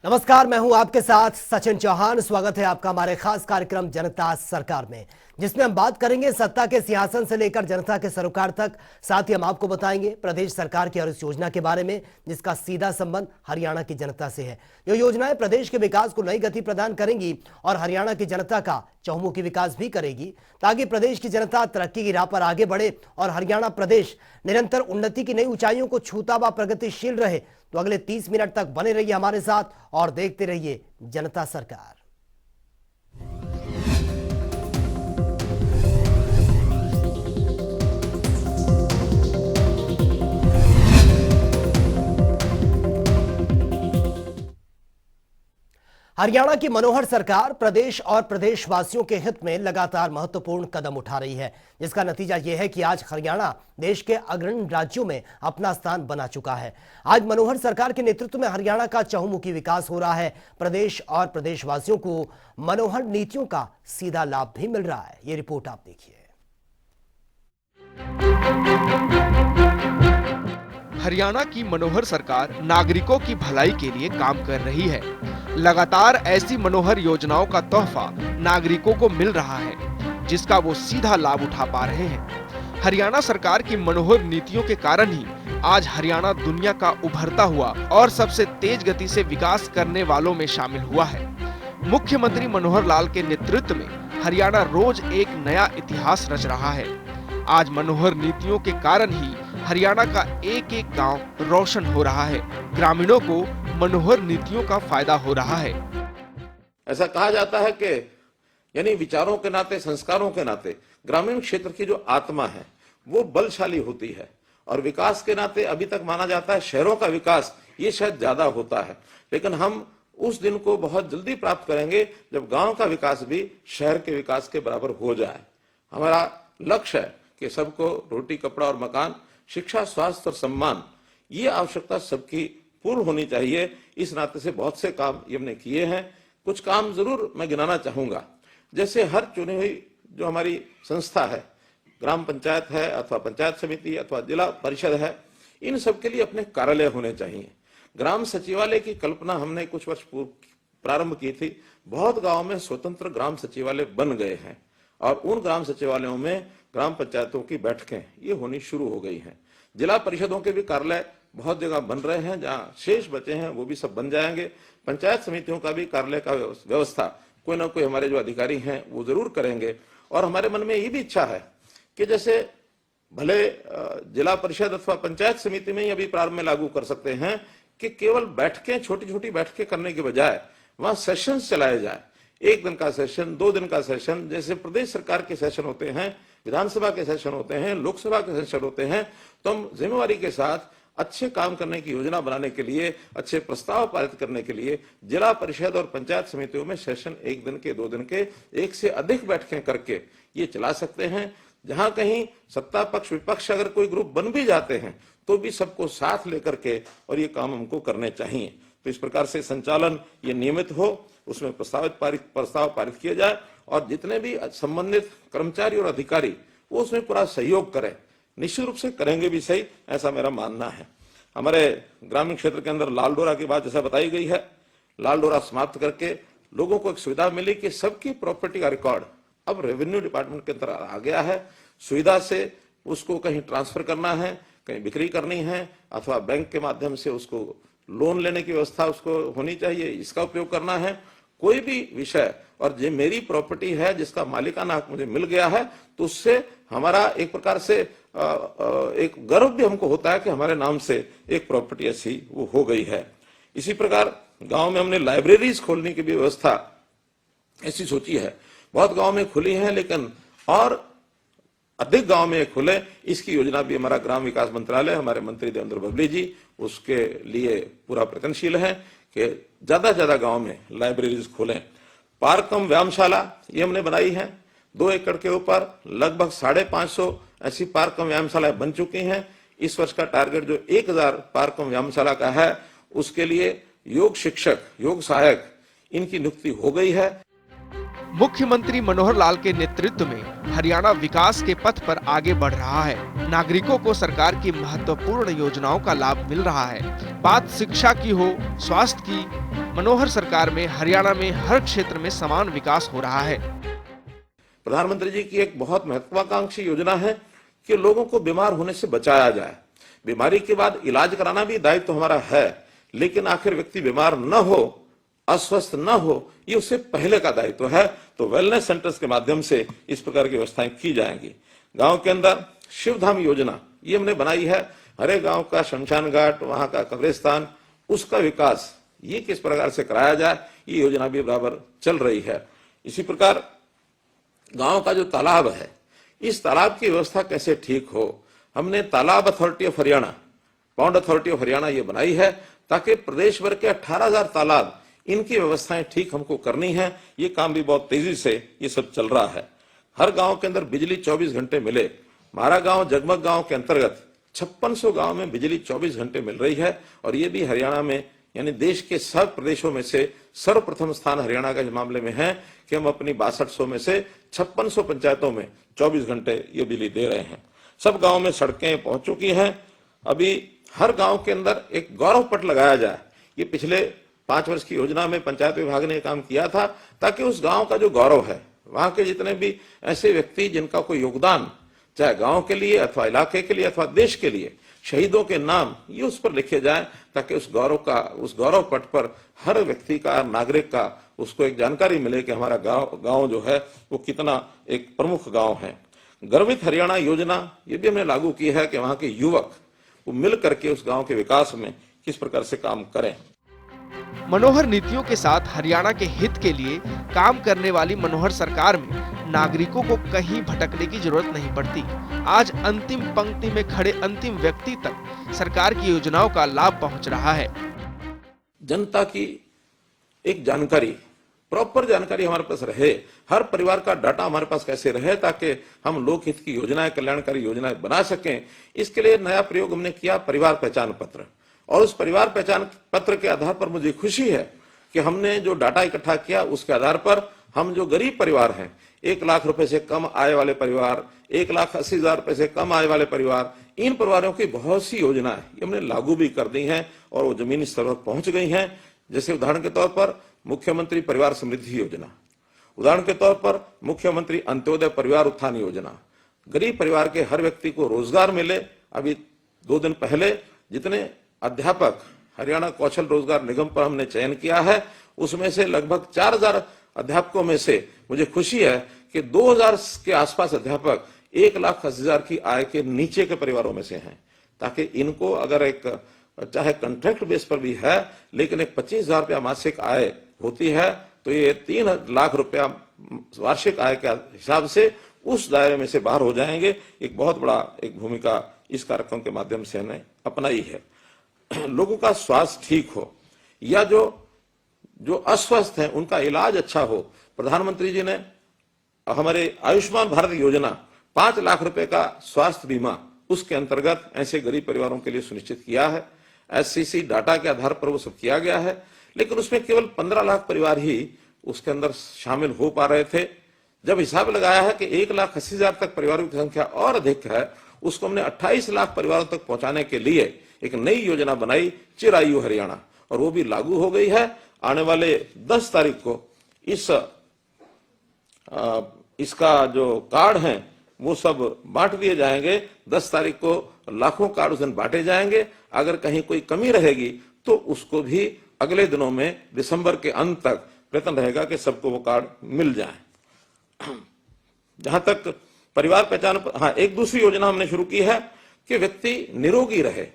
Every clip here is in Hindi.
नमस्कार, मैं हूं आपके साथ सचिन चौहान। स्वागत है आपका हमारे खास कार्यक्रम जनता सरकार में, जिसमें हम बात करेंगे सत्ता के सिंहासन से लेकर जनता के सरोकार तक। साथ ही हम आपको बताएंगे प्रदेश सरकार की हर उस योजना के बारे में जिसका सीधा संबंध हरियाणा की जनता से है। जो योजनाएं प्रदेश के विकास को नई गति प्रदान करेंगी और हरियाणा की जनता का चहुमुखी विकास भी करेगी, ताकि प्रदेश की जनता तरक्की की राह पर आगे बढ़े और हरियाणा प्रदेश निरंतर उन्नति की नई ऊंचाइयों को छूता व प्रगतिशील रहे। तो अगले 30 मिनट तक बने रहिए हमारे साथ और देखते रहिए जनता सरकार। हरियाणा की मनोहर सरकार प्रदेश और प्रदेशवासियों के हित में लगातार महत्वपूर्ण कदम उठा रही है, जिसका नतीजा यह है कि आज हरियाणा देश के अग्रणी राज्यों में अपना स्थान बना चुका है। आज मनोहर सरकार के नेतृत्व में हरियाणा का चहुमुखी विकास हो रहा है। प्रदेश और प्रदेशवासियों को मनोहर नीतियों का सीधा लाभ भी मिल रहा है। ये रिपोर्ट आप देखिए। हरियाणा की मनोहर सरकार नागरिकों की भलाई के लिए काम कर रही है। लगातार ऐसी मनोहर योजनाओं का तोहफा नागरिकों को मिल रहा है, जिसका वो सीधा लाभ उठा पा रहे हैं। हरियाणा सरकार की मनोहर नीतियों के कारण ही आज हरियाणा दुनिया का उभरता हुआ और सबसे तेज गति से विकास करने वालों में शामिल हुआ है। मुख्यमंत्री मनोहर लाल के नेतृत्व में हरियाणा रोज एक नया इतिहास रच रहा है। आज मनोहर नीतियों के कारण ही हरियाणा का एक एक गांव रोशन हो रहा है। ग्रामीणों को मनोहर नीतियों का फायदा हो रहा है। ऐसा कहा जाता है कि यानी विचारों के नाते, संस्कारों के नाते ग्रामीण क्षेत्र की जो आत्मा है वो बलशाली होती है, और विकास के नाते अभी तक माना जाता है शहरों का विकास ये शायद ज्यादा होता है, लेकिन हम उस दिन को बहुत जल्दी प्राप्त करेंगे जब गांव का विकास भी शहर के विकास के बराबर हो जाए। हमारा लक्ष्य है कि सबको रोटी, कपड़ा और मकान, शिक्षा, स्वास्थ्य और सम्मान, ये आवश्यकता सबकी पूर्ण होनी चाहिए। इस नाते से बहुत से काम ये हमने किए हैं। कुछ काम जरूर मैं गिनाना चाहूंगा, जैसे हर चुनी हुई जो हमारी संस्था है, ग्राम पंचायत है अथवा पंचायत समिति अथवा जिला परिषद है, इन सब के लिए अपने कार्यालय होने चाहिए। ग्राम सचिवालय की कल्पना हमने कुछ वर्ष पूर्व प्रारंभ की थी। बहुत गाँव में स्वतंत्र ग्राम सचिवालय बन गए हैं और उन ग्राम सचिवालयों में ग्राम पंचायतों की बैठकें ये होनी शुरू हो गई हैं। जिला परिषदों के भी कार्यालय बहुत जगह बन रहे हैं, जहां शेष बचे हैं वो भी सब बन जाएंगे। पंचायत समितियों का भी कार्यालय का व्यवस्था कोई ना कोई हमारे जो अधिकारी हैं वो जरूर करेंगे। और हमारे मन में ये भी इच्छा है कि जैसे भले जिला परिषद अथवा पंचायत समिति में ही अभी प्रारंभ में लागू कर सकते हैं कि केवल बैठकें, छोटी छोटी बैठकें करने के बजाय वहां सेशंस चलाए जाए। 1 दिन का सेशन, 2 दिन का सेशन, जैसे प्रदेश सरकार के सेशन होते हैं, विधानसभा के सेशन होते हैं, लोकसभा के सेशन होते हैं, तो हम जिम्मेवारी के साथ अच्छे काम करने की योजना बनाने के लिए, अच्छे प्रस्ताव पारित करने के लिए जिला परिषद और पंचायत समितियों में सेशन 1 दिन के, 2 दिन के, 1 से अधिक बैठकें करके ये चला सकते हैं। जहां कहीं सत्ता पक्ष विपक्ष अगर कोई ग्रुप बन भी जाते हैं तो भी सबको साथ लेकर के और ये काम हमको करने चाहिए। तो इस प्रकार से संचालन ये नियमित हो, उसमें प्रस्ताव पारित किया जाए और जितने भी संबंधित कर्मचारी और अधिकारी वो उसमें पूरा सहयोग करें। निश्चित रूप से करेंगे भी सही, ऐसा मेरा मानना है। हमारे ग्रामीण क्षेत्र के अंदर लाल डोरा की बात जैसा बताई गई है, लाल डोरा समाप्त करके लोगों को एक सुविधा मिली कि सबकी प्रॉपर्टी का रिकॉर्ड अब रेवेन्यू डिपार्टमेंट के अंदर आ गया है। सुविधा से उसको कहीं ट्रांसफर करना है, कहीं बिक्री करनी है अथवा बैंक के माध्यम से उसको लोन लेने की व्यवस्था उसको होनी चाहिए, इसका उपयोग करना है। कोई भी विषय और जो मेरी प्रॉपर्टी है जिसका मालिकाना हक मुझे मिल गया है, तो उससे हमारा एक प्रकार से एक गर्व भी हमको होता है कि हमारे नाम से एक प्रॉपर्टी ऐसी वो हो गई है। इसी प्रकार गांव में हमने लाइब्रेरीज खोलने की भी व्यवस्था ऐसी सोची है। बहुत गांव में खुली है, लेकिन और अधिक गांव में खुले, इसकी योजना भी हमारा ग्राम विकास मंत्रालय, हमारे मंत्री देवेंद्र बबली जी उसके लिए पूरा प्रयत्नशील है कि ज्यादा से ज्यादा गांव में लाइब्रेरीज खोलें। पार्क कम व्यायामशाला ये हमने बनाई है। 2 एकड़ के ऊपर लगभग 550 ऐसी पार्क कम व्यायामशाला बन चुकी हैं। इस वर्ष का टारगेट जो 1000 पार्क कम व्यायामशाला का है, उसके लिए योग शिक्षक, योग सहायक इनकी नियुक्ति हो गई है। मुख्यमंत्री मनोहर लाल के नेतृत्व में हरियाणा विकास के पथ पर आगे बढ़ रहा है। नागरिकों को सरकार की महत्वपूर्ण योजनाओं का लाभ मिल रहा है। बात शिक्षा की हो, स्वास्थ्य की, मनोहर सरकार में हरियाणा में हर क्षेत्र में समान विकास हो रहा है। प्रधानमंत्री जी की एक बहुत महत्वाकांक्षी योजना है कि लोगों को बीमार होने से बचाया जाए। बीमारी के बाद इलाज कराना भी दायित्व तो हमारा है, लेकिन आखिर व्यक्ति बीमार न हो, अस्वस्थ न हो, ये उससे पहले का दायित्व है। तो वेलनेस सेंटर्स के माध्यम से इस प्रकार की व्यवस्थाएं की जाएंगी। गांव के अंदर शिवधाम योजना ये हमने बनाई है। हरे गांव का शमशान घाट, वहां का कब्रिस्तान, उसका विकास ये किस प्रकार से कराया जाए, ये योजना भी बराबर चल रही है। इसी प्रकार गांव का जो तालाब है, इस तालाब की व्यवस्था कैसे ठीक हो, हमने तालाब authority of Haryana, pond authority of Haryana ये बनाई है, ताकि प्रदेश भर के 18,000 तालाब, इनकी व्यवस्थाएं ठीक हमको करनी है। ये काम भी बहुत तेजी से ये सब चल रहा है। हर गांव के अंदर बिजली 24 घंटे मिले। हमारा गांव जगमग गांव के अंतर्गत 5600 गांव में बिजली 24 घंटे मिल रही है, और ये भी हरियाणा में यानी देश के सब प्रदेशों में से सर्वप्रथम स्थान हरियाणा का इस मामले में है कि हम अपनी 6200 में से 5600 पंचायतों में 24 घंटे ये बिजली दे रहे हैं। सब गांव में सड़कें पहुंच चुकी हैं। अभी हर गांव के अंदर एक गौरव पट लगाया जाए। ये पिछले 5 वर्ष की योजना में पंचायत विभाग ने काम किया था, ताकि उस गांव का जो गौरव है, वहां के जितने भी ऐसे व्यक्ति जिनका कोई योगदान चाहे गांव के लिए अथवा इलाके के लिए अथवा देश के लिए, शहीदों के नाम ये उस पर लिखे जाएं, ताकि उस गौरव पट पर हर व्यक्ति का, नागरिक का, उसको एक जानकारी मिले कि हमारा गांव जो है वो कितना एक प्रमुख गांव है। गर्वित हरियाणा योजना ये भी हमने लागू की है कि वहां के युवक वो मिल करके उस गांव के विकास में किस प्रकार से काम करें। मनोहर नीतियों के साथ हरियाणा के हित के लिए काम करने वाली मनोहर सरकार में नागरिकों को कहीं भटकने की जरूरत नहीं पड़ती। आज अंतिम पंक्ति में खड़े अंतिम व्यक्ति तक सरकार की योजनाओं का लाभ पहुंच रहा है। जनता की एक जानकारी, प्रॉपर जानकारी हमारे पास रहे, हर परिवार का डाटा हमारे पास कैसे रहे, ताकि हम लोकहित की योजनाएं, कल्याणकारी योजनाएं बना सकें। इसके लिए नया प्रयोग हमने किया, परिवार पहचान पत्र। और उस परिवार पहचान पत्र के आधार पर मुझे खुशी है कि हमने जो डाटा इकट्ठा किया, उसके आधार पर हम जो गरीब परिवार हैं, 1 लाख रुपए से कम आय वाले परिवार, 1,80,000 रुपए से कम आय वाले परिवार, इन परिवारों की बहुत सी योजनाएं हमने लागू भी कर दी हैं और वो जमीनी स्तर पर पहुंच गई हैं। जैसे उदाहरण के तौर पर मुख्यमंत्री परिवार समृद्धि योजना, उदाहरण के तौर पर मुख्यमंत्री अंत्योदय परिवार उत्थान योजना, गरीब परिवार के हर व्यक्ति को रोजगार मिले। अभी 2 दिन पहले जितने अध्यापक हरियाणा कौशल रोजगार निगम पर हमने चयन किया है, उसमें से लगभग 4000 अध्यापकों में से मुझे खुशी है कि 2000 के आसपास अध्यापक 1,80,000 की आय के नीचे के परिवारों में से हैं, ताकि इनको अगर एक चाहे कॉन्ट्रैक्ट बेस पर भी है, लेकिन एक 25,000 रुपया मासिक आय होती है, तो ये 3 लाख रुपया वार्षिक आय के हिसाब से उस दायरे में से बाहर हो जाएंगे। एक बहुत बड़ा एक भूमिका इस कार्यक्रम के माध्यम से हमने अपनाई है। लोगों का स्वास्थ्य ठीक हो या जो अस्वस्थ हैं उनका इलाज अच्छा हो। प्रधानमंत्री जी ने हमारे आयुष्मान भारत योजना 5 लाख रुपए का स्वास्थ्य बीमा उसके अंतर्गत ऐसे गरीब परिवारों के लिए सुनिश्चित किया है। SCC डाटा के आधार पर वो सब किया गया है, लेकिन उसमें केवल 15 लाख परिवार ही उसके अंदर शामिल हो पा रहे थे। जब हिसाब लगाया है कि 1,80,000 तक परिवारों की संख्या और अधिक है, उसको हमने 28 लाख परिवारों तक पहुंचाने के लिए एक नई योजना बनाई, चिरायु हरियाणा, और वो भी लागू हो गई है। आने वाले 10 तारीख को इसका जो कार्ड है वो सब बांट दिए जाएंगे। 10 तारीख को लाखों कार्ड उस दिन बांटे जाएंगे। अगर कहीं कोई कमी रहेगी तो उसको भी अगले दिनों में दिसंबर के अंत तक प्रयत्न रहेगा कि सबको वो कार्ड मिल जाए। जहां तक परिवार पहचान, हाँ, एक दूसरी योजना हमने शुरू की है कि व्यक्ति निरोगी रहे।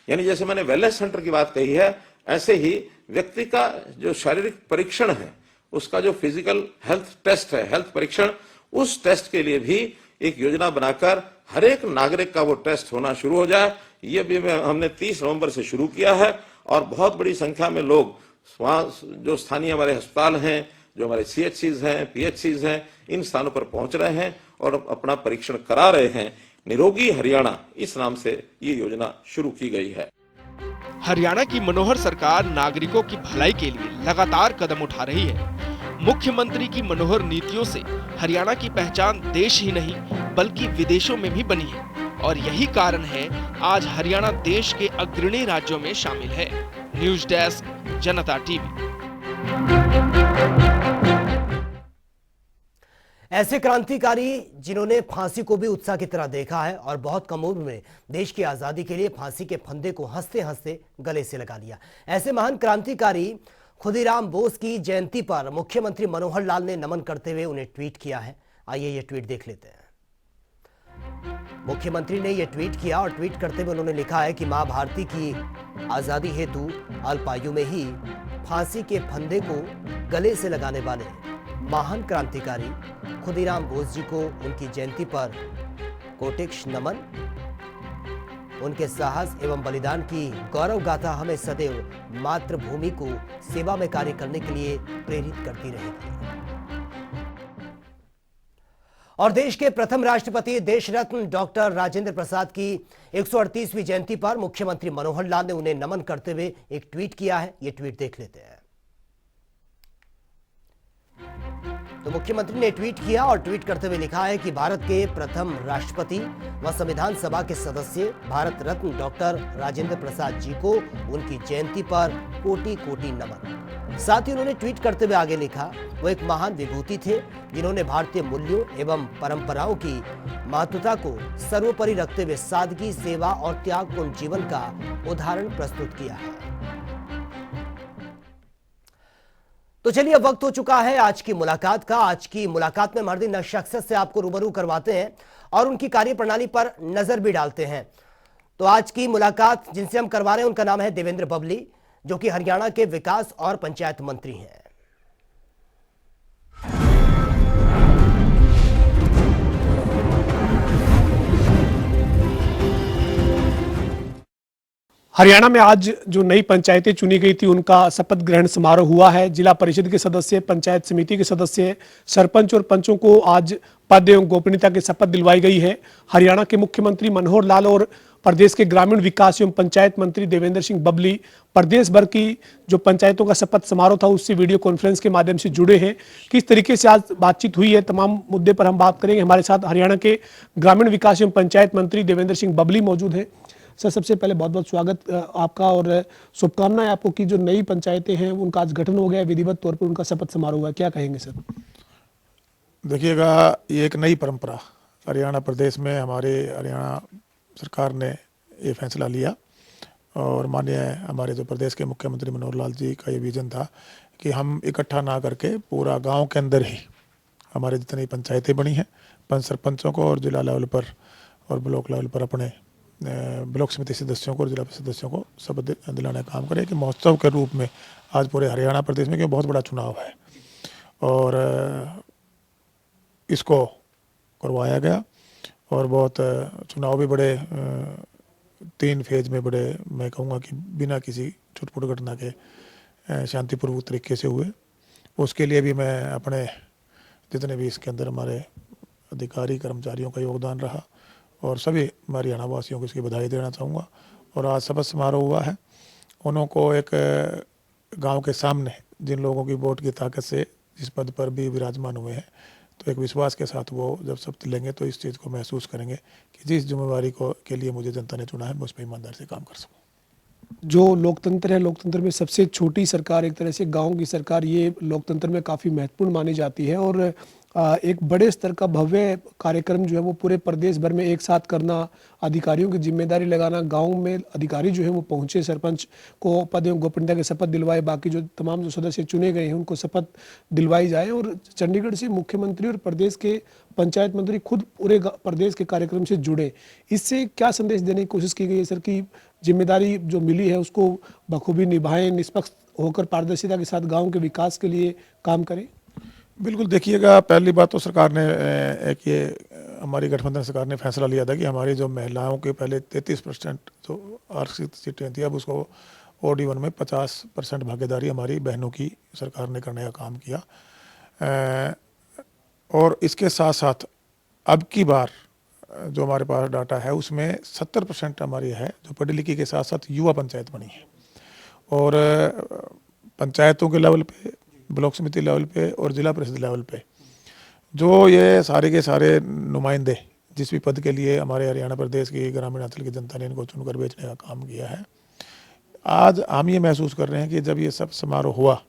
यानी जैसे मैंने वेलनेस सेंटर की बात कही है, ऐसे ही व्यक्ति का जो शारीरिक परीक्षण है, उसका जो फिजिकल हेल्थ टेस्ट है, हेल्थ परीक्षण, उस टेस्ट के लिए भी एक योजना बनाकर हर एक नागरिक का वो टेस्ट होना शुरू हो जाए। ये भी हमने 30 नवंबर से शुरू किया है और बहुत बड़ी संख्या में लोग वहाँ जो स्थानीय हमारे अस्पताल हैं, जो हमारे CHCs हैं, PHCs हैं, इन स्थानों पर पहुंच रहे हैं और अपना परीक्षण करा रहे हैं। निरोगी हरियाणा इस नाम से ये योजना शुरू की गई है। हरियाणा की मनोहर सरकार नागरिकों की भलाई के लिए लगातार कदम उठा रही है। मुख्यमंत्री की मनोहर नीतियों से हरियाणा की पहचान देश ही नहीं बल्कि विदेशों में भी बनी है और यही कारण है आज हरियाणा देश के अग्रणी राज्यों में शामिल है। न्यूज डेस्क, जनता टीवी। ऐसे क्रांतिकारी जिन्होंने फांसी को भी उत्साह की तरह देखा है और बहुत कम उम्र में देश की आजादी के लिए फांसी के फंदे को हंसते हंसते गले से लगा लिया। ऐसे महान क्रांतिकारी खुदीराम बोस की जयंती पर मुख्यमंत्री मनोहर लाल ने नमन करते हुए उन्हें ट्वीट किया है। आइए ये ट्वीट देख लेते हैं। मुख्यमंत्री ने यह ट्वीट किया और ट्वीट करते हुए उन्होंने लिखा है कि मां भारती की आजादी हेतु अल्पायु में ही फांसी के फंदे को गले से लगाने वाले महान क्रांतिकारी खुदीराम बोस जी को उनकी जयंती पर कोटिक्ष नमन। उनके साहस एवं बलिदान की गौरव गाथा हमें सदैव मातृभूमि को सेवा में कार्य करने के लिए प्रेरित करती रहेगी। और देश के प्रथम राष्ट्रपति देश रत्न डॉक्टर राजेंद्र प्रसाद की 138वीं जयंती पर मुख्यमंत्री मनोहर लाल ने उन्हें नमन करते हुए एक ट्वीट किया है। ये ट्वीट देख लेते हैं। तो मुख्यमंत्री ने ट्वीट किया और ट्वीट करते हुए लिखा है कि भारत के प्रथम राष्ट्रपति व संविधान सभा के सदस्य भारत रत्न डॉक्टर राजेंद्र प्रसाद जी को उनकी जयंती पर कोटि कोटि नमन। साथ ही उन्होंने ट्वीट करते हुए आगे लिखा, वो एक महान विभूति थे जिन्होंने भारतीय मूल्यों एवं परंपराओं की महत्वता को सर्वोपरि रखते हुए सादगी, सेवा और त्यागपूर्ण जीवन का उदाहरण प्रस्तुत किया है। तो चलिए अब वक्त हो चुका है आज की मुलाकात का। आज की मुलाकात में हम हर दिन नई शख्सियत से आपको रूबरू करवाते हैं और उनकी कार्यप्रणाली पर नजर भी डालते हैं। तो आज की मुलाकात जिनसे हम करवा रहे हैं उनका नाम है देवेंद्र बबली, जो कि हरियाणा के विकास और पंचायत मंत्री हैं। हरियाणा में आज जो नई पंचायतें चुनी गई थी उनका शपथ ग्रहण समारोह हुआ है। जिला परिषद के सदस्य, पंचायत समिति के सदस्य, सरपंच और पंचों को आज पद एवं गोपनीयता की शपथ दिलवाई गई है। हरियाणा के मुख्यमंत्री मनोहर लाल और प्रदेश के ग्रामीण विकास एवं पंचायत मंत्री देवेंद्र सिंह बबली प्रदेश भर की जो पंचायतों का शपथ समारोह था उससे वीडियो कॉन्फ्रेंस के माध्यम से जुड़े हैं। किस तरीके से आज बातचीत हुई है, तमाम मुद्दे पर हम बात करेंगे। हमारे साथ हरियाणा के ग्रामीण विकास एवं पंचायत मंत्री देवेंद्र सिंह बबली मौजूद हैं। सर, सबसे पहले बहुत बहुत स्वागत आपका और शुभकामनाएं आपको कि जो नई पंचायतें हैं उनका आज गठन हो गया है, विधिवत तौर पर उनका शपथ समारोह हुआ है, क्या कहेंगे सर? देखिएगा, ये एक नई परंपरा हरियाणा प्रदेश में हमारे हरियाणा सरकार ने ये फैसला लिया और माननीय हमारे जो प्रदेश के मुख्यमंत्री मनोहर लाल जी का ये विजन था कि हम इकट्ठा ना करके पूरा गांव के अंदर ही हमारे जितनी पंचायतें बनी हैं पंच सरपंचों को और जिला लेवल पर और ब्लॉक लेवल पर अपने ब्लॉक समिति सदस्यों को और जिला सदस्यों को शपथ दिलाने का काम करें कि महोत्सव के रूप में आज पूरे हरियाणा प्रदेश में, क्योंकि बहुत बड़ा चुनाव है और इसको करवाया गया और बहुत चुनाव भी बड़े 3 फेज में बड़े, मैं कहूँगा कि बिना किसी छुटपुट घटना के शांतिपूर्वक तरीके से हुए। उसके लिए भी मैं अपने जितने भी इसके अंदर हमारे अधिकारी कर्मचारियों का योगदान रहा और सभी हरियाणा वासियों को इसकी बधाई देना चाहूँगा। और आज शपथ समारोह हुआ है, उनको एक गांव के सामने जिन लोगों की वोट की ताकत से जिस पद पर भी विराजमान हुए हैं, तो एक विश्वास के साथ वो जब शपथ लेंगे तो इस चीज़ को महसूस करेंगे कि जिस जिम्मेवारी को के लिए मुझे जनता ने चुना है मैं उस पर ईमानदारी से काम कर सकूँ। जो लोकतंत्र है, लोकतंत्र में सबसे छोटी सरकार, एक तरह से गांव की सरकार, ये लोकतंत्र में काफ़ी महत्वपूर्ण मानी जाती है और एक बड़े स्तर का भव्य कार्यक्रम जो है वो पूरे प्रदेश भर में एक साथ करना, अधिकारियों की जिम्मेदारी लगाना, गांव में अधिकारी जो है वो पहुंचे, सरपंच को पद एवं गोपनीयता की शपथ दिलवाए, बाकी जो तमाम जो सदस्य चुने गए हैं उनको शपथ दिलवाई जाए और चंडीगढ़ से मुख्यमंत्री और प्रदेश के पंचायत मंत्री खुद पूरे प्रदेश के कार्यक्रम से जुड़े। इससे क्या संदेश देने की कोशिश की गई है सर कि जिम्मेदारी जो मिली है उसको बखूबी निभाएं, निष्पक्ष होकर पारदर्शिता के साथ गाँव के विकास के लिए काम करें? बिल्कुल, देखिएगा, पहली बात तो सरकार ने एक ये हमारी गठबंधन सरकार ने फैसला लिया था कि हमारी जो महिलाओं के पहले 33% जो आरक्षित सीटें थी, अब उसको OD1 में 50% भागीदारी हमारी बहनों की सरकार ने करने का काम किया। और इसके साथ साथ अब की बार जो हमारे पास डाटा है उसमें 70% हमारी है जो पढ़ी लिखी के साथ साथ युवा पंचायत बनी है। और पंचायतों के लेवल पे, ब्लॉक समिति लेवल पे और जिला परिषद लेवल पे जो ये सारे के सारे नुमाइंदे जिस भी पद के लिए हमारे हरियाणा प्रदेश की ग्रामीण अंचल की जनता ने इनको चुनकर बेचने का काम किया है, आज हम ये महसूस कर रहे हैं कि जब ये सब समारोह हुआ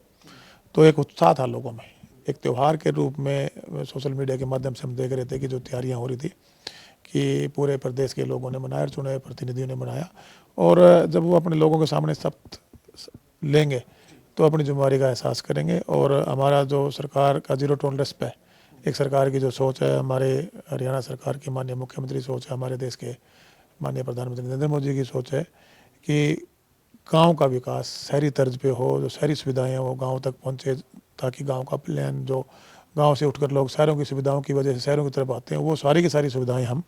तो एक उत्साह था लोगों में, एक त्यौहार के रूप में सोशल मीडिया के माध्यम से हम देख रहे थे कि जो तैयारियां हो रही थी कि पूरे प्रदेश के लोगों ने मनाया, चुने प्रतिनिधियों ने मनाया, और जब वो अपने लोगों के सामने शपथ लेंगे तो अपनी जिम्मेदारी का एहसास करेंगे। और हमारा जो सरकार का जीरो टॉलरेंस पे एक सरकार की जो सोच है, हमारे हरियाणा सरकार की माननीय मुख्यमंत्री सोच है, हमारे देश के माननीय प्रधानमंत्री नरेंद्र मोदी की सोच है कि गांव का विकास शहरी तर्ज पे हो, जो शहरी सुविधाएं हैं वो गांव तक पहुंचे, ताकि गांव का प्लान जो गांव से उठकर लोग शहरों की सुविधाओं की वजह से शहरों की तरफ आते हैं, वो सारी की सारी सुविधाएं हम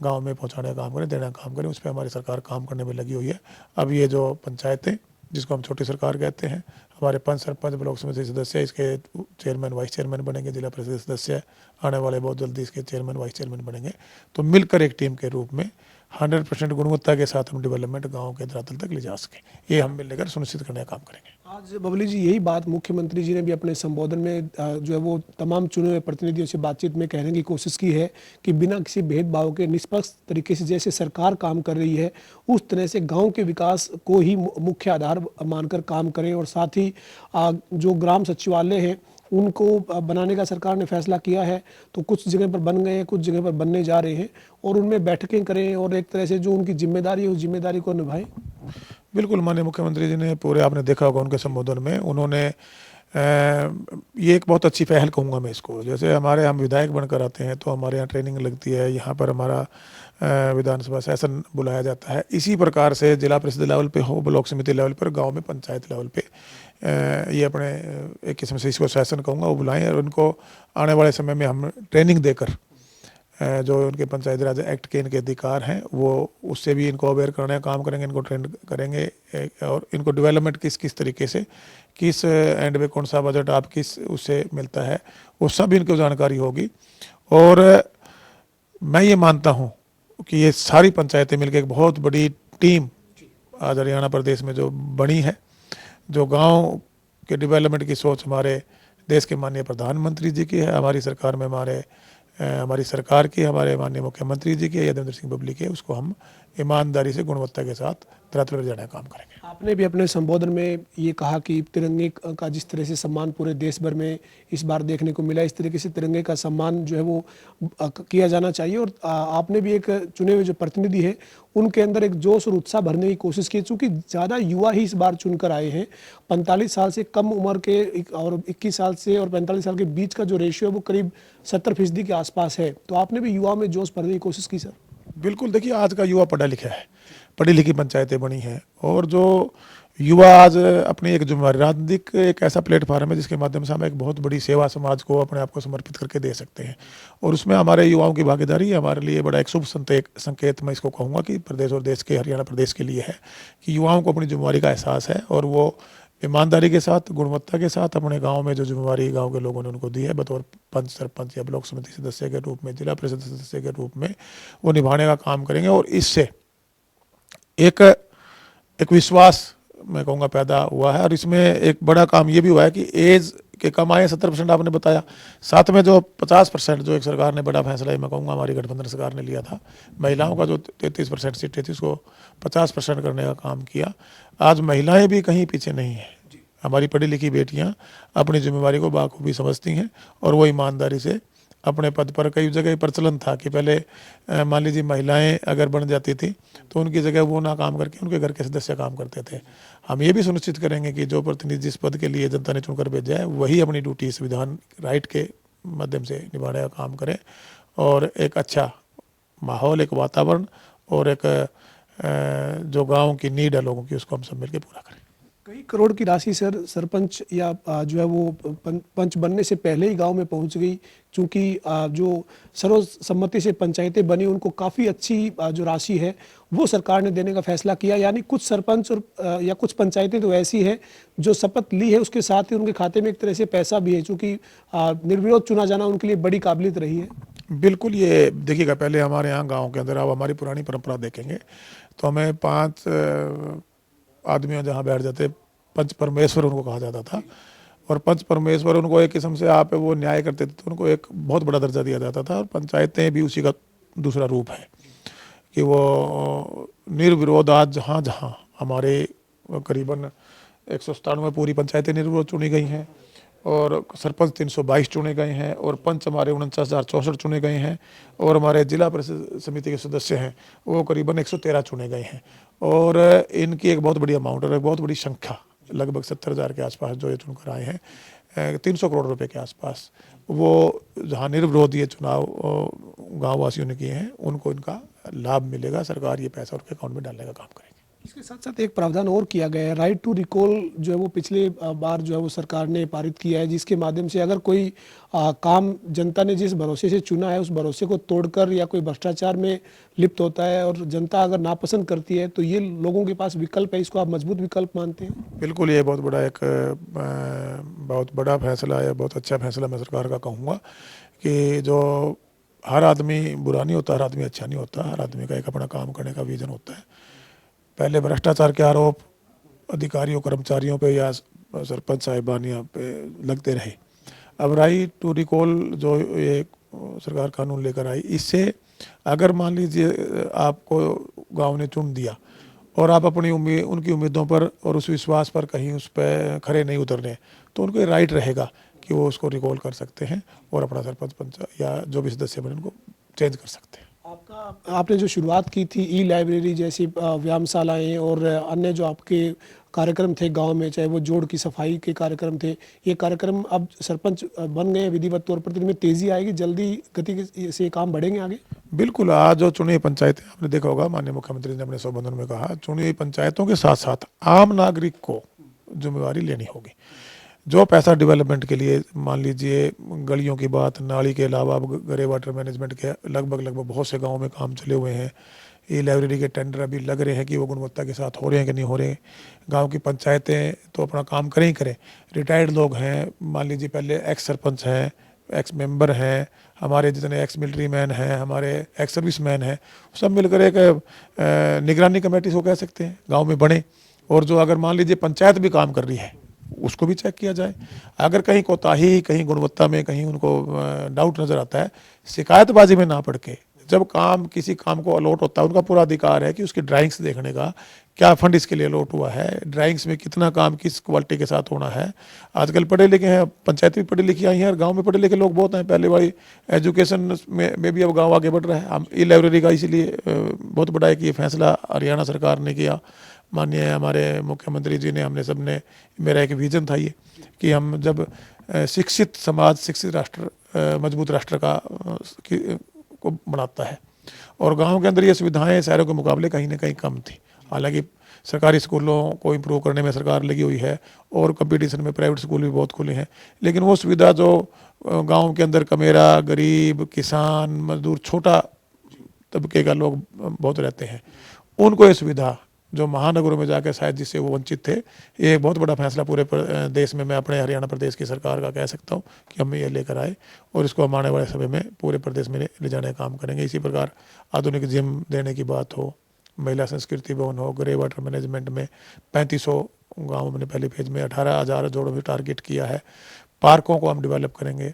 गांव में पहुंचाने का काम करें, देने का काम करें। उस पर हमारी सरकार काम करने में लगी हुई है। अब ये जो पंचायतें, जिसको हम छोटी सरकार कहते हैं, हमारे 5 सरपंच, ब्लॉक समिति सदस्य, इसके चेयरमैन वाइस चेयरमैन बनेंगे, जिला परिषद सदस्य आने वाले बहुत जल्दी इसके चेयरमैन वाइस चेयरमैन बनेंगे। तो मिलकर एक टीम के रूप में 100% गुणवत्ता के साथ हम डेवलपमेंट गाँव के धरातल तक ले जा सकें, ये हम मिलकर सुनिश्चित करने का काम करेंगे। आज बबली जी यही बात मुख्यमंत्री जी ने भी अपने संबोधन में जो है वो तमाम चुने हुए प्रतिनिधियों से बातचीत में कहने की कोशिश की है कि बिना किसी भेदभाव के निष्पक्ष तरीके से जैसे सरकार काम कर रही है उस तरह से गांव के विकास को ही मुख्य आधार मानकर काम करें, और साथ ही जो ग्राम सचिवालय हैं उनको बनाने का सरकार ने फैसला किया है। तो कुछ जगह पर बन गए हैं, कुछ जगह पर बनने जा रहे हैं, और उनमें बैठकें करें और एक तरह से जो उनकी जिम्मेदारी है उस जिम्मेदारी को निभाएं। बिल्कुल, माननीय मुख्यमंत्री जी ने पूरे, आपने देखा होगा उनके संबोधन में, उन्होंने ये एक बहुत अच्छी पहल कहूँगा मैं इसको। जैसे हमारे हम विधायक बनकर आते हैं तो हमारे यहाँ ट्रेनिंग लगती है, यहाँ पर हमारा विधानसभा सेशन बुलाया जाता है। इसी प्रकार से जिला परिषद लेवल पे हो, ब्लॉक समिति लेवल पर, गांव में पंचायत लेवल पे ये अपने एक किस्म से इसको सेशन कहूँगा वो बुलाएं, और उनको आने वाले समय में हम ट्रेनिंग देकर जो उनके पंचायती राज एक्ट के इनके अधिकार हैं वो उससे भी इनको अवेयर करने का काम करेंगे, इनको ट्रेंड करेंगे, और इनको डेवलपमेंट किस किस तरीके से, किस एंड में कौन सा बजट आप किस उससे मिलता है, वो सब इनको जानकारी होगी। और मैं ये मानता हूँ कि ये सारी पंचायतें मिलकर एक बहुत बड़ी टीम आज हरियाणा प्रदेश में जो बनी है, जो गाँव के डेवलपमेंट की सोच हमारे देश के माननीय प्रधानमंत्री जी की है, हमारी सरकार में हमारी सरकार की, हमारे माननीय मुख्यमंत्री जी की, यदेंद्र सिंह बबली की, उसको हम ईमानदारी से गुणवत्ता के साथ धरातल पर जाने का काम करेंगे। आपने भी अपने संबोधन में ये कहा कि तिरंगे का जिस तरह से सम्मान पूरे देश भर में इस बार देखने को मिला, इस तरीके से तिरंगे का सम्मान जो है वो किया जाना चाहिए। और आपने भी एक चुने हुए जो प्रतिनिधि है उनके अंदर एक जोश और उत्साह भरने की कोशिश की, चूंकि ज़्यादा युवा ही इस बार चुनकर आए हैं। 45 साल से कम उम्र के और 21 साल से और 45 साल के बीच का जो रेशियो है वो करीब 70% के आसपास है। तो आपने भी युवा में जोश भरने की कोशिश की सर? बिल्कुल, देखिए आज का युवा पढ़ा लिखा है, पढ़ी लिखी पंचायतें बनी हैं, और जो युवा आज अपनी एक जिम्मेदारी, राजनीतिक एक ऐसा प्लेटफॉर्म है जिसके माध्यम से हम एक बहुत बड़ी सेवा समाज को अपने आप को समर्पित करके दे सकते हैं, और उसमें हमारे युवाओं की भागीदारी हमारे लिए बड़ा एक शुभ संकेत मैं इसको कहूँगा कि प्रदेश और देश के, हरियाणा प्रदेश के लिए है कि युवाओं को अपनी जिम्मेदारी का एहसास है और वो ईमानदारी के साथ, गुणवत्ता के साथ अपने गांव में जो जिम्मेदारी गांव के लोगों ने उनको दी है बतौर पंच, सरपंच या ब्लॉक समिति सदस्य के रूप में, जिला परिषद सदस्य के रूप में वो निभाने का काम करेंगे। और इससे एक विश्वास मैं कहूँगा पैदा हुआ है। और इसमें एक बड़ा काम ये भी हुआ है कि एज के कम आए 70% आपने बताया, साथ में जो 50% जो एक सरकार ने बड़ा फैसला मैं कहूँगा हमारी गठबंधन सरकार ने लिया था, महिलाओं का जो 33% सीटें थी उसको 50% करने का काम किया। आज महिलाएं भी कहीं पीछे नहीं हैं, हमारी पढ़ी लिखी बेटियां अपनी जिम्मेदारी को बाखूबी समझती हैं और वो ईमानदारी से अपने पद पर, कई जगह प्रचलन था कि पहले मान लीजिए महिलाएं अगर बन जाती थी तो उनकी जगह वो ना काम करके उनके घर के सदस्य काम करते थे। हम ये भी सुनिश्चित करेंगे कि जो प्रतिनिधि जिस पद के लिए जनता ने चुनकर भेजा है वही अपनी ड्यूटी संविधान राइट के माध्यम से निभाने का काम करें, और एक अच्छा माहौल, एक वातावरण और एक जो गाँव की नीड है लोगों की, उसको हम सब मिलकर पूरा करें। कई करोड़ की राशि सर सरपंच या जो है वो पंच बनने से पहले ही गांव में पहुंच गई, क्योंकि जो सर्वसम्मति से पंचायतें बनी उनको काफ़ी अच्छी जो राशि है वो सरकार ने देने का फैसला किया। यानी कुछ सरपंच और या कुछ पंचायतें तो ऐसी हैं जो शपथ ली है उसके साथ ही उनके खाते में एक तरह से पैसा भी है, चूँकि निर्विरोध चुना जाना उनके लिए बड़ी काबिलियत रही है। बिल्कुल, ये देखिएगा पहले हमारे यहाँ गाँव के अंदर, आप हमारी पुरानी परंपरा देखेंगे तो हमें 5 आदमियों जहाँ बैठ जाते पंच परमेश्वर उनको कहा जाता था, और पंच परमेश्वर उनको एक किस्म से आप वो न्याय करते थे तो उनको एक बहुत बड़ा दर्जा दिया जाता था। और पंचायतें भी उसी का दूसरा रूप है कि वो निर्विरोध आज जहाँ जहाँ हमारे करीबन 197 पूरी पंचायतें निर्विरोध चुनी गई हैं और सरपंच 322 चुने गए हैं और पंच हमारे 49,064 चुने गए हैं और हमारे जिला परिषद समिति के सदस्य हैं वो करीबन 113 चुने गए हैं और इनकी एक बहुत बड़ी अमाउंट और एक बहुत बड़ी संख्या लगभग 70,000 के आसपास जो ये चुनकर आए हैं 300 करोड़ रुपए के आसपास वो जहाँ निर्विरोध ये चुनाव गाँव वासियों ने किए हैं उनको इनका लाभ मिलेगा। सरकार ये पैसा उनके अकाउंट में डालने का काम करेगी। इसके साथ साथ एक प्रावधान और किया गया है, राइट टू रिकॉल जो है वो पिछले बार जो है वो सरकार ने पारित किया है, जिसके माध्यम से अगर कोई काम जनता ने जिस भरोसे से चुना है उस भरोसे को तोड़कर या कोई भ्रष्टाचार में लिप्त होता है और जनता अगर नापसंद करती है तो ये लोगों के पास विकल्प है। इसको आप मजबूत विकल्प मानते हैं? बिल्कुल, ये बहुत बड़ा एक बहुत बड़ा फैसला है, बहुत अच्छा फैसला मैं सरकार का कहूँगा कि जो हर आदमी बुरा नहीं होता, हर आदमी अच्छा नहीं होता, हर आदमी का एक अपना काम करने का विजन होता है। पहले भ्रष्टाचार के आरोप अधिकारियों कर्मचारियों पे या सरपंच साहिबानियों पे लगते रहे। अब राइट टू रिकॉल जो ये सरकार कानून लेकर आई, इससे अगर मान लीजिए आपको गांव ने चुन दिया और आप अपनी उनकी उम्मीदों पर और उस विश्वास पर कहीं उस पर खरे नहीं उतरने, तो उनको राइट रहेगा कि वो उसको रिकॉल कर सकते हैं और अपना सरपंच पंच या जो भी सदस्य बने उनको चेंज कर सकते हैं। आपने जो शुरुआत की थी ई लाइब्रेरी जैसी व्यायामशालाएं और अन्य जो आपके कार्यक्रम थे गांव में, चाहे वो जोड़ की सफाई के कार्यक्रम थे, ये कार्यक्रम अब सरपंच बन गए विधिवत तौर पर, तो इनमें तेजी आएगी, जल्दी गति से काम बढ़ेंगे आगे? बिल्कुल, आज जो चुनी हुई पंचायतें आपने देखा होगा, माननीय मुख्यमंत्री ने अपने संबोधन में कहा, चुनी हुई पंचायतों के साथ साथ आम नागरिक को जिम्मेवारी लेनी होगी। जो पैसा डेवलपमेंट के लिए, मान लीजिए गलियों की बात, नाली के अलावा अब ग्रे वाटर मैनेजमेंट के लगभग बहुत से गाँव में काम चले हुए हैं। ये लाइब्रेरी के टेंडर अभी लग रहे हैं कि वो गुणवत्ता के साथ हो रहे हैं कि नहीं हो रहे। गांव की पंचायतें तो अपना काम करें ही करें। रिटायर्ड लोग हैं, मान लीजिए पहले एक्स सरपंच हैं, एक्स मेंबर हैं, हमारे जितने एक्स मिलिट्री मैन हैं, हमारे एक्स सर्विस मैन हैं, सब मिलकर एक निगरानी कमेटी को कह सकते हैं गाँव में बने। और जो अगर मान लीजिए पंचायत भी काम कर रही है उसको भी चेक किया जाए। अगर कहीं कोताही, कहीं गुणवत्ता में कहीं उनको डाउट नज़र आता है, शिकायतबाजी में ना पड़ के जब काम किसी काम को अलॉट होता है, उनका पूरा अधिकार है कि उसकी ड्राइंग्स देखने का, क्या फंड इसके लिए अलॉट हुआ है, ड्राइंग्स में कितना काम किस क्वालिटी के साथ होना है। आजकल पढ़े लिखे हैं, पंचायत भी पढ़ी लिखी आई हैं और गांव में पढ़े लिखे लोग बहुत हैं। पहले वाली एजुकेशन में भी अब गांव आगे बढ़ रहा है। हम ई लाइब्रेरी का इसीलिए बहुत बड़ा है कि ये फैसला हरियाणा सरकार ने किया, माननीय हमारे मुख्यमंत्री जी ने, हमने सब ने, मेरा एक विजन था ये कि हम जब शिक्षित समाज, शिक्षित राष्ट्र मजबूत राष्ट्र को बनाता है। और गांव के अंदर ये सुविधाएं शहरों के मुकाबले कहीं ना कहीं कम थी। हालांकि सरकारी स्कूलों को इम्प्रूव करने में सरकार लगी हुई है और कंपटीशन में प्राइवेट स्कूल भी बहुत खुले हैं, लेकिन वो सुविधा जो गांव के अंदर कमेरा, गरीब, किसान, मजदूर, छोटा तबके का लोग बहुत रहते हैं, उनको ये सुविधा जो महानगरों में जाकर शायद जिससे वो वंचित थे, ये बहुत बड़ा फैसला पूरे देश में, मैं अपने हरियाणा प्रदेश की सरकार का कह सकता हूँ कि हम ये लेकर आए और इसको हम आने वाले समय में पूरे प्रदेश में ले जाने का काम करेंगे। इसी प्रकार आधुनिक जिम देने की बात हो, महिला संस्कृति भवन हो, ग्रे वाटर मैनेजमेंट में 3500 गाँव में पहले फेज में 18,000 जोड़ों में टारगेट किया है। पार्कों को हम डेवलप करेंगे,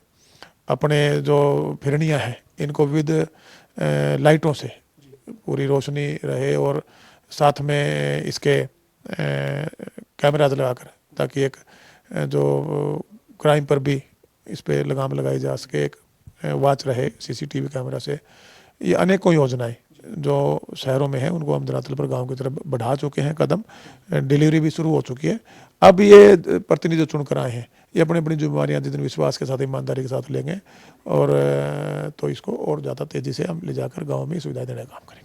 अपने जो फिरनियाँ हैं इनको विद लाइटों से पूरी रोशनी रहे और साथ में इसके कैमराज लगाकर, ताकि एक जो क्राइम पर भी इस पे लगाम लगाई जा सके, एक वॉच रहे सीसीटीवी कैमरा से। ये अनेकों योजनाएं जो शहरों में हैं उनको हम धरातल पर गांव की तरफ बढ़ा चुके हैं कदम, डिलीवरी भी शुरू हो चुकी है। अब ये प्रतिनिधि जो चुनकर आए हैं ये अपनी अपनी जिम्मेवारियां जितने विश्वास के साथ, ईमानदारी के साथ लेंगे और तो इसको और ज़्यादा तेज़ी से हम ले जाकर गाँव में सुविधाएं देने का काम करेंगे।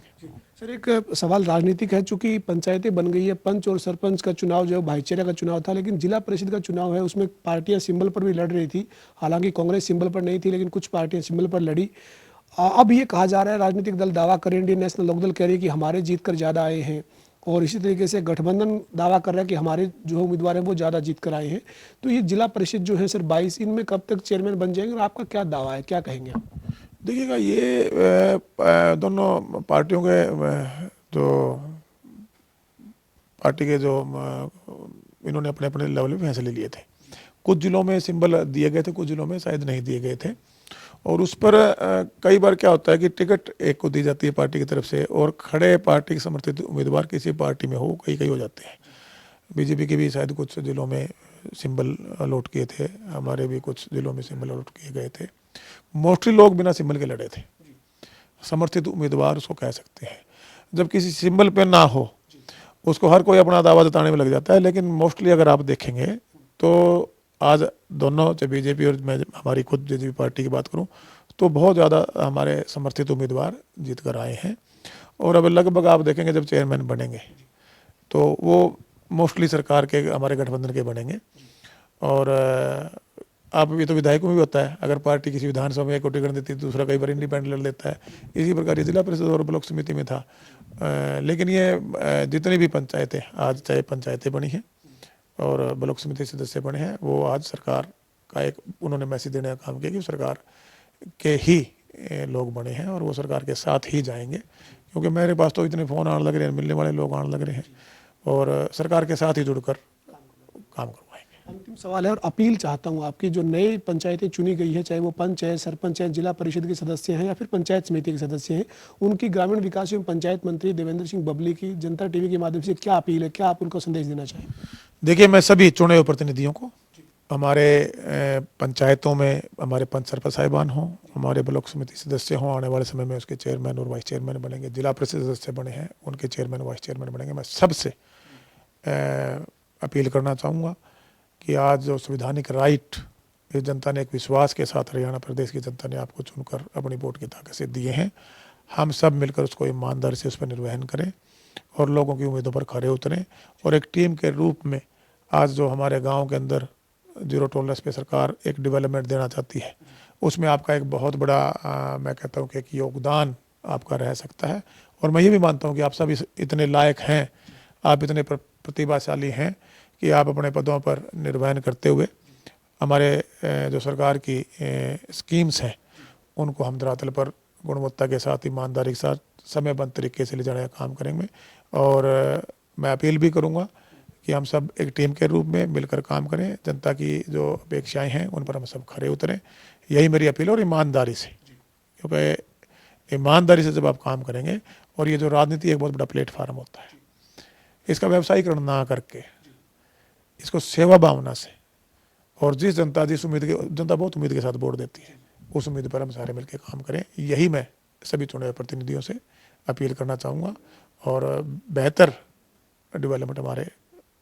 सर, एक सवाल राजनीतिक है, चूंकि पंचायतें बन गई है, पंच और सरपंच का चुनाव जो भाईचारे का चुनाव था, लेकिन जिला परिषद का चुनाव है उसमें पार्टियां सिंबल पर भी लड़ रही थी। हालांकि कांग्रेस सिंबल पर नहीं थी, लेकिन कुछ पार्टियां सिंबल पर लड़ी। अब ये कहा जा रहा है, राजनीतिक दल दावा कर रहे हैं, इंडियन नेशनल लोकदल कह रही है कि हमारे जीत कर ज़्यादा आए हैं, और इसी तरीके से गठबंधन दावा कर रहा है कि हमारे जो उम्मीदवार हैं वो ज़्यादा जीत कर आए हैं। तो ये जिला परिषद जो है सर 22, इनमें कब तक चेयरमैन बन जाएंगे और आपका क्या दावा है, क्या कहेंगे आप? देखिएगा, ये दोनों पार्टियों के जो पार्टी के जो इन्होंने अपने अपने लेवल पे फैसले लिए थे। कुछ जिलों में सिंबल दिए गए थे, कुछ जिलों में शायद नहीं दिए गए थे। और उस पर कई बार क्या होता है कि टिकट एक को दी जाती है पार्टी की तरफ से और खड़े पार्टी के समर्थित उम्मीदवार किसी पार्टी में हो, कई हो जाते हैं। बीजेपी के भी शायद कुछ जिलों में सिंबल अलॉट किए थे, हमारे भी कुछ जिलों में सिंबल अलॉट किए गए थे। मोस्टली लोग बिना सिंबल के लड़े थे, समर्थित उम्मीदवार उसको कह सकते हैं। जब किसी सिंबल पे ना हो उसको हर कोई अपना दावा जताने में लग जाता है, लेकिन मोस्टली अगर आप देखेंगे तो आज दोनों, चाहे बीजेपी और मैं हमारी खुद जेजेपी पार्टी की बात करूं, तो बहुत ज़्यादा हमारे समर्थित उम्मीदवार जीत कर आए हैं। और अब लगभग आप देखेंगे जब चेयरमैन बनेंगे तो वो मोस्टली सरकार के, हमारे गठबंधन के बनेंगे। और आप ये तो विधायकों में भी होता है, अगर पार्टी किसी विधानसभा में एक को टिकट देती है दूसरा कई बार इंडिपेंडेंट लड़ लेता है। इसी प्रकार ये जिला परिषद और ब्लॉक समिति में था। लेकिन ये जितनी भी पंचायतें आज, चाहे पंचायतें बनी हैं और ब्लॉक समिति सदस्य बने हैं, वो आज सरकार का एक उन्होंने मैसेज देने का काम किया कि सरकार के ही लोग बने हैं और वो सरकार के साथ ही जाएंगे। क्योंकि मेरे पास तो इतने फ़ोन आने लग रहे हैं, मिलने वाले लोग आने लग रहे हैं और सरकार के साथ ही जुड़कर काम करवाएंगे। अंतिम सवाल है और अपील चाहता हूं आपकी, जो नई पंचायतें चुनी गई है, चाहे वो पंच है, सरपंच है, जिला परिषद के सदस्य हैं या फिर पंचायत समिति के सदस्य हैं, उनकी ग्रामीण विकास एवं पंचायत मंत्री देवेंद्र सिंह बबली की जनता टीवी के माध्यम से क्या अपील है, क्या आप उनको संदेश देना चाहें? देखिए, मैं सभी चुने हुए प्रतिनिधियों को, हमारे पंचायतों में हमारे पंच सरपंच साहिबान हों, हमारे ब्लॉक समिति सदस्य हों, आने वाले समय में उसके चेयरमैन और वाइस चेयरमैन बनेंगे, जिला परिषद सदस्य बने हैं उनके चेयरमैन वाइस चेयरमैन बनेंगे, मैं सबसे अपील करना चाहूँगा कि आज जो संवैधानिक राइट इस जनता ने एक विश्वास के साथ, हरियाणा प्रदेश की जनता ने आपको चुनकर अपनी वोट की ताकत से दिए हैं, हम सब मिलकर उसको ईमानदारी से उस पर निर्वहन करें और लोगों की उम्मीदों पर खरे उतरें। और एक टीम के रूप में आज जो हमारे गाँव के अंदर जीरो टॉलरेंस पे सरकार एक डेवलपमेंट देना चाहती है, उसमें आपका एक बहुत बड़ा मैं कहता हूँ कि एक योगदान आपका रह सकता है। और मैं ये भी मानता हूँ कि आप सब इतने लायक हैं, आप इतने प्रतिभाशाली हैं कि आप अपने पदों पर निर्वहन करते हुए हमारे जो सरकार की स्कीम्स हैं उनको हम धरातल पर गुणवत्ता के साथ, ईमानदारी के साथ, समयबद्ध तरीके से ले जाने का काम करेंगे। और मैं अपील भी करूँगा कि हम सब एक टीम के रूप में मिलकर काम करें, जनता की जो अपेक्षाएं हैं उन पर हम सब खरे उतरें, यही मेरी अपील। और ईमानदारी से, क्योंकि ईमानदारी से जब आप काम करेंगे, और ये जो राजनीति एक बहुत बड़ा प्लेटफार्म होता है, इसका व्यवसायीकरण ना करके इसको सेवा भावना से, और जिस जनता जिस उम्मीद के, जनता बहुत उम्मीद के साथ वोट देती है, उस उम्मीद पर हम सारे मिलकर काम करें, यही मैं सभी चुने हुए प्रतिनिधियों से अपील करना चाहूँगा। और बेहतर डेवलपमेंट हमारे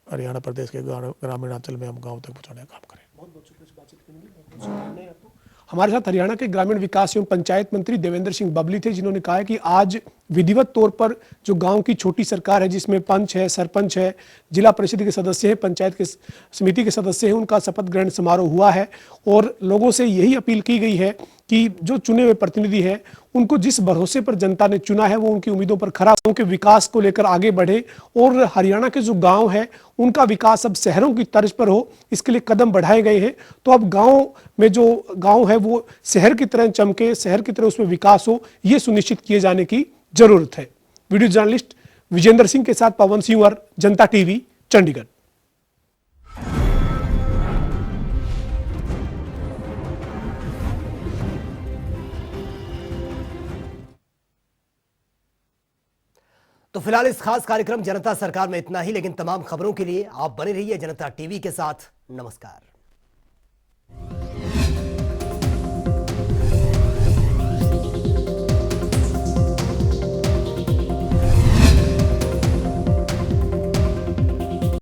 हरियाणा प्रदेश के ग्रामीण अंचल में हम गाँव तक पहुँचाने का काम करें। बहुत बहुत शुक्रिया बातचीत करने के लिए, बहुत बहुत शुभकामनाएं आपको। हमारे साथ हरियाणा के ग्रामीण विकास एवं पंचायत मंत्री देवेंद्र सिंह बबली थे, जिन्होंने कहा है कि आज विधिवत तौर पर जो गांव की छोटी सरकार है, जिसमें पंच है, सरपंच है, जिला परिषद के सदस्य हैं, पंचायत के समिति के सदस्य हैं, उनका शपथ ग्रहण समारोह हुआ है। और लोगों से यही अपील की गई है कि जो चुने हुए प्रतिनिधि हैं उनको जिस भरोसे पर जनता ने चुना है वो उनकी उम्मीदों पर खरा उनके विकास को लेकर आगे बढ़े, और हरियाणा के जो गांव है उनका विकास अब शहरों की तर्ज पर हो, इसके लिए कदम बढ़ाए गए हैं। तो अब गांव में जो गांव है वो शहर की तरह चमके, शहर की तरह उसमें विकास हो, ये सुनिश्चित किए जाने की जरूरत है। वीडियो जर्नलिस्ट विजेंद्र सिंह के साथ पवन सिंह और जनता टीवी, चंडीगढ़। तो फिलहाल इस खास कार्यक्रम जनता सरकार में इतना ही, लेकिन तमाम खबरों के लिए आप बने रहिए जनता टीवी के साथ। नमस्कार।